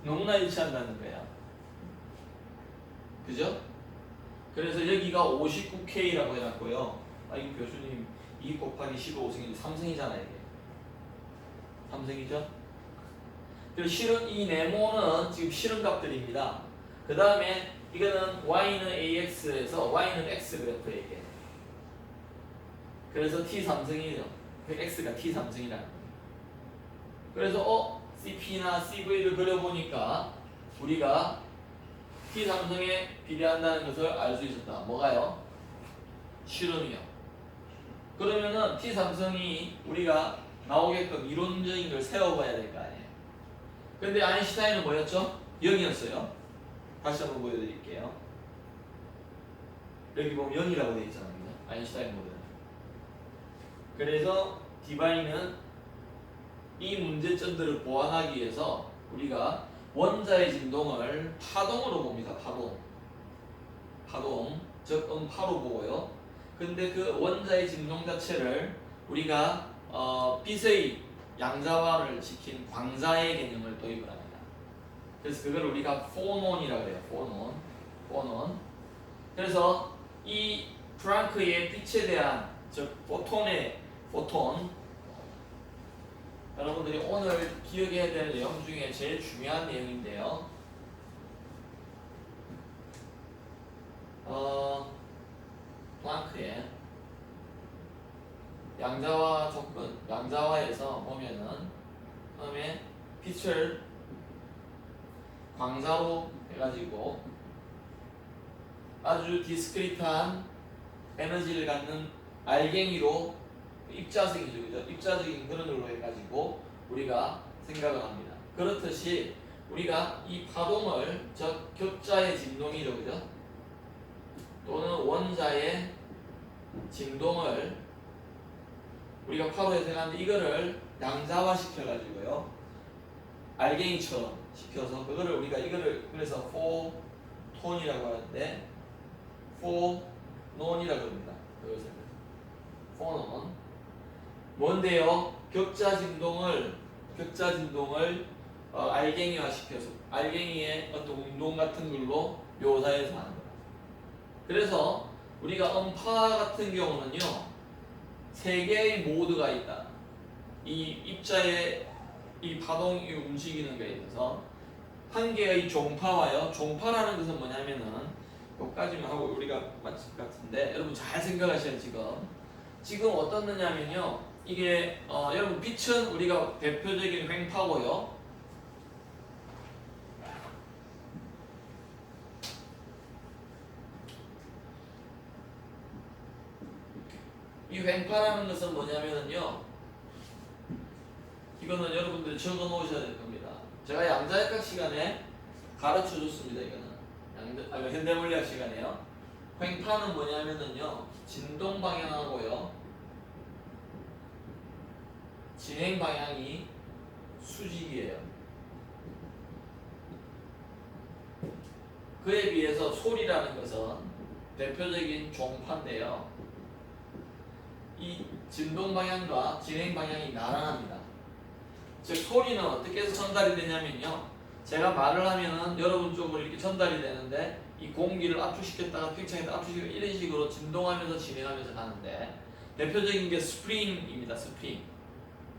너무나 일치한다는 거야. 그죠? 그래서 여기가 59K라고 해놨고요. 이 교수님 2 곱하기 15승인데 3승이잖아요, 이게. 3승이죠? 그리고 실은 이 네모는 지금 실험값들입니다. 그 다음에 이거는 y는 ax에서 y는 x 그래프에게. 그래서 t 3승이죠. x가 t 3승이라는 거예요. 그래서 CP나 CV를 그려보니까 우리가 t 3승에 비례한다는 것을 알 수 있었다. 뭐가요? 실험이요. 그러면은 t 3승이 우리가 나오게끔 이론적인 걸 세워봐야 될 거 아니에요. 근데 아인슈타인은 뭐였죠? 0이었어요. 다시 한번 보여드릴게요. 여기 보면 0이라고 되어 있잖아요. 아인슈타인 모델은. 그래서 디바이는 이 문제점들을 보완하기 위해서 우리가 원자의 진동을 파동으로 봅니다. 파동. 즉 음파로 보고요. 근데 그 원자의 진동 자체를 우리가 빛의 양자화를 시킨 광자의 개념을 도입을 합니다. 그래서 그걸 우리가 포논이라고 해요. 포논. 그래서 이 프랑크의 빛에 대한 즉 포톤 여러분들이 오늘 기억해야 될 내용 중에 제일 중요한 내용인데요. 플랑크의 양자화 조건, 양자화에서 보면은 처음에 빛을 광자로 해가지고 아주 디스크리트한 에너지를 갖는 알갱이로 입자적이죠, 그죠? 입자적인 그런 걸로 해가지고 우리가 생각을 합니다. 그렇듯이 우리가 이 파동을 즉 격자의 진동이죠, 그죠? 또는 원자의 진동을 우리가 파로 해석하는데 이거를 양자화 시켜가지고요, 알갱이처럼 시켜서 그거를 우리가 이거를 그래서 포톤이라고 하는데 포논이라고 합니다. 이것을 포논 뭔데요? 격자 진동을 알갱이화 시켜서 알갱이의 어떤 운동 같은 걸로 묘사해서 하는 거예요. 그래서 우리가 음파 같은 경우는요, 세 개의 모드가 있다. 이 입자의 이 파동이 움직이는 거에 있어서 한 개의 종파와요. 종파라는 것은 뭐냐면은 여기까지만 하고 우리가 맞을 것 같은데 여러분 잘 생각하셔야 지금 어떻느냐면요. 이게 여러분 빛은 우리가 대표적인 횡파고요. 이 횡파라는 것은 뭐냐면은요. 이거는 여러분들 적어 놓으셔야 될 겁니다. 제가 양자역학 시간에 가르쳐 줬습니다. 이거는 현대물리학 시간에요. 횡파는 뭐냐면은요. 진동 방향하고요. 진행 방향이 수직이에요. 그에 비해서 소리라는 것은 대표적인 종파인데요. 이 진동 방향과 진행 방향이 나란합니다. 즉 소리는 어떻게 해서 전달이 되냐면요. 제가 말을 하면은 여러분 쪽으로 이렇게 전달이 되는데 이 공기를 압축시켰다가 팽창했다가 압축시켰다가 이런 식으로 진동하면서 진행하면서 가는데 대표적인 게 스프링입니다. 스프링.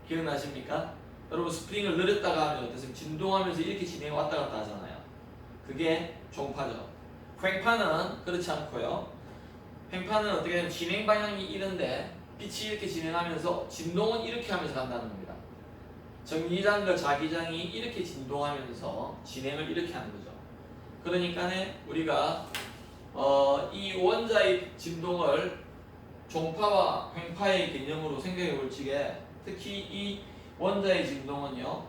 기억나십니까? 여러분 스프링을 늘렸다가 하면 어떠세요? 진동하면서 이렇게 진행해 왔다 갔다 하잖아요. 그게 종파죠. 횡파는 그렇지 않고요. 횡파는 어떻게 되면 진행 방향이 이런데 빛이 이렇게 진행하면서 진동은 이렇게 하면서 간다는 겁니다. 전기장과 자기장이 이렇게 진동하면서 진행을 이렇게 하는 거죠. 그러니까 우리가 이 원자의 진동을 종파와 횡파의 개념으로 생각해 볼 적에 특히 이 원자의 진동은요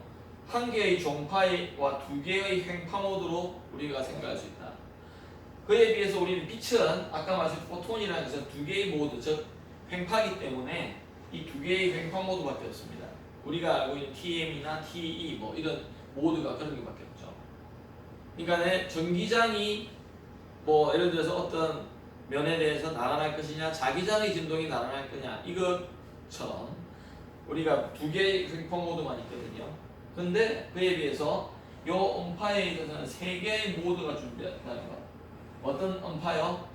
한 개의 종파와 두 개의 횡파 모드로 우리가 생각할 수 있다. 그에 비해서 우리는 빛은 아까 말씀 포톤이라는 것은 두 개의 모드 즉 횡파이기 때문에 이 두 개의 횡파 모드밖에 없습니다. 우리가 알고 있는 TM이나 TE 뭐 이런 모드가 그런 게밖에 없죠. 그러니까 전기장이 뭐 예를 들어서 어떤 면에 대해서 날아갈 것이냐 자기장의 진동이 날아갈 거냐 이것처럼 우리가 두 개의 횡파 모드만 있거든요. 근데 그에 비해서 이 음파에 있어서는 세 개의 모드가 준비된다는 거. 어떤 음파요?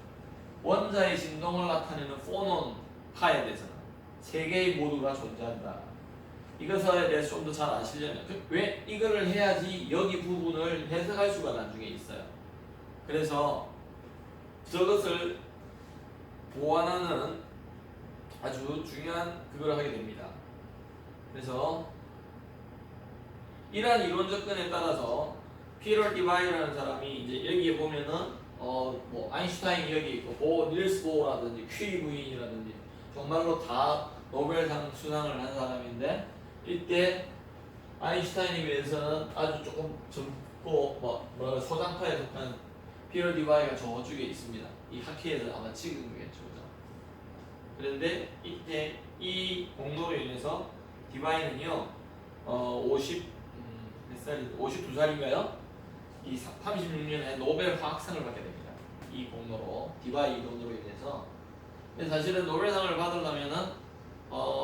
원자의 진동을 나타내는 포논 파에 대해서는 세 개의 모드가 존재한다. 이것에 대해서 좀 더 잘 아시려면 왜 이거를 해야지 여기 부분을 해석할 수가 나중에 있어요. 그래서 저것을 보완하는 아주 중요한 그걸 하게 됩니다. 그래서 이러한 이론 접근에 따라서 피터 디바이라는 사람이 이제 여기에 보면은 뭐 아인슈타인이 여기 있고 닐스 보어라든지 퀴리 부인이라든지 정말로 다 노벨상 수상을 한 사람인데 이때 아인슈타인에 비해서는 아주 조금 젊고 뭐랄까 소장파에 속한 피터 디바이가 저쪽에 있습니다. 이 학회에서 아마 찍은 거겠죠, 그죠? 그런데 이때 이 공로로 인해서 디바이는요 52살인가요? 이 36년에 노벨 화학상을 받게 됩니다. 이 공로로 디바이 이론으로 인해서. 근데 사실은 노벨상을 받으려면은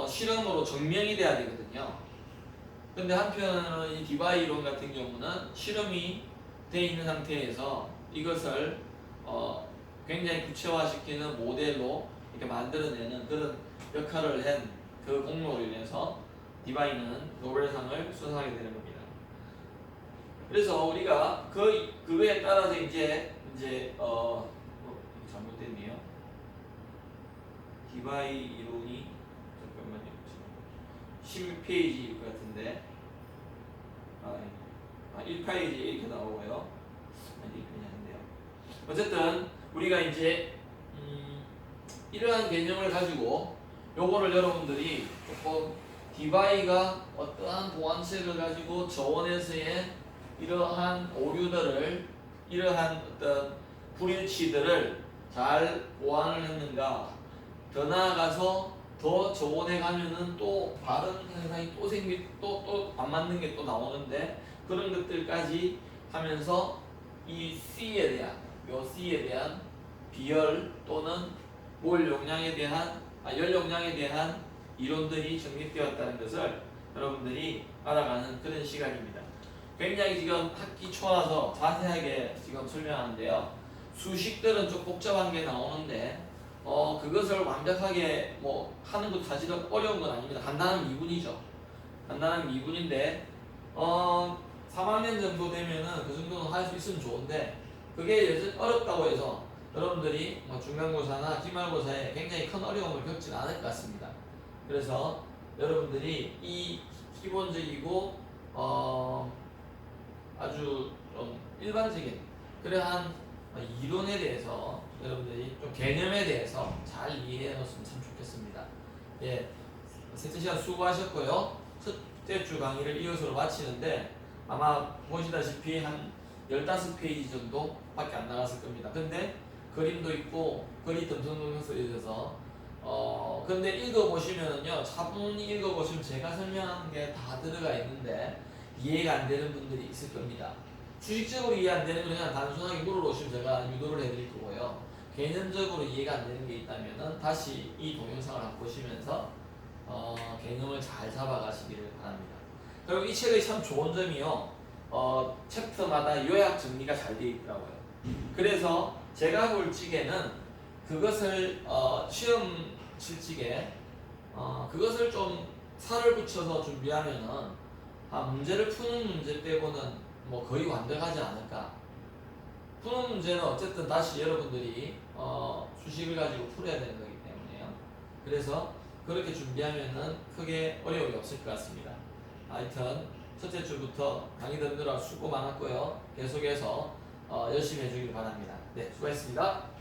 실험으로 증명이 돼야 되거든요. 근데 한편으로는 이 디바이 이론 같은 경우는 실험이 돼 있는 상태에서 이것을 굉장히 구체화시키는 모델로 이렇게 만들어내는 그런 역할을 한 그 공로로 인해서 디바이는 노벨상을 수상하게 되는 겁니다. 그래서 우리가 그거에 따라서 이제 잘못됐네요. 디바이 이론이 잠깐만요. 11페이지일 것 같은데 1페이지 이렇게 나오고요. 그냥 한데요. 어쨌든 우리가 이제 이러한 개념을 가지고 요거를 여러분들이 조금 디바이가 어떠한 보완책을 가지고 저원에서의 이러한 오류들을 이러한 어떤 불일치들을 잘 보완을 했는가 더 나아가서 더 저원에 가면은 또 다른 현상이 또 또 안 맞는 게 또 나오는데 그런 것들까지 하면서 이 C에 대한 요 C에 대한 비열 또는 몰 용량에 대한 열 용량에 대한 이론들이 정립되었다는 것을 여러분들이 알아가는 그런 시간입니다. 굉장히 지금 학기 초라서 자세하게 지금 설명하는데요. 수식들은 좀 복잡한 게 나오는데 그것을 완벽하게 뭐 하는 것도 사실은 어려운 건 아닙니다. 간단한 미분이죠. 간단한 미분인데 3학년 정도 되면은 그 정도는 할 수 있으면 좋은데 그게 어렵다고 해서 여러분들이 중간고사나 기말고사에 굉장히 큰 어려움을 겪지는 않을 것 같습니다. 그래서 여러분들이 이 기본적이고 아주 좀 일반적인 그러한 이론에 대해서 여러분들이 좀 개념에 대해서 잘 이해해 놓으시면 참 좋겠습니다. 예, 셋째 시간 수고하셨고요. 첫째 주 강의를 이것으로 마치는데 아마 보시다시피 한 15페이지 정도밖에 안 나갔을 겁니다. 근데 그림도 있고 글이 듬성듬성 써 있어서 근데 읽어보시면은요 차분히 읽어보시면 제가 설명한 게 다 들어가 있는데 이해가 안 되는 분들이 있을 겁니다. 수식적으로 이해 안 되는 건 그냥 단순하게 물어보시면 제가 유도를 해드릴 거고요. 개념적으로 이해가 안 되는 게 있다면은 다시 이 동영상을 한번 보시면서 개념을 잘 잡아가시기를 바랍니다. 그리고 이 책의 참 좋은 점이요. 챕터마다 요약 정리가 잘 되어 있더라고요. 그래서 제가 볼 적에는 그것을 시험 실직에 그것을 좀 살을 붙여서 준비하면은 문제를 푸는 문제 빼고는 뭐 거의 완벽하지 않을까. 푸는 문제는 어쨌든 다시 여러분들이 수식을 가지고 풀어야 되는 거기 때문에요. 그래서 그렇게 준비하면은 크게 어려움이 없을 것 같습니다. 하여튼 첫째 주부터 강의 듣느라 수고 많았고요. 계속해서 열심히 해주길 바랍니다. 네, 수고했습니다.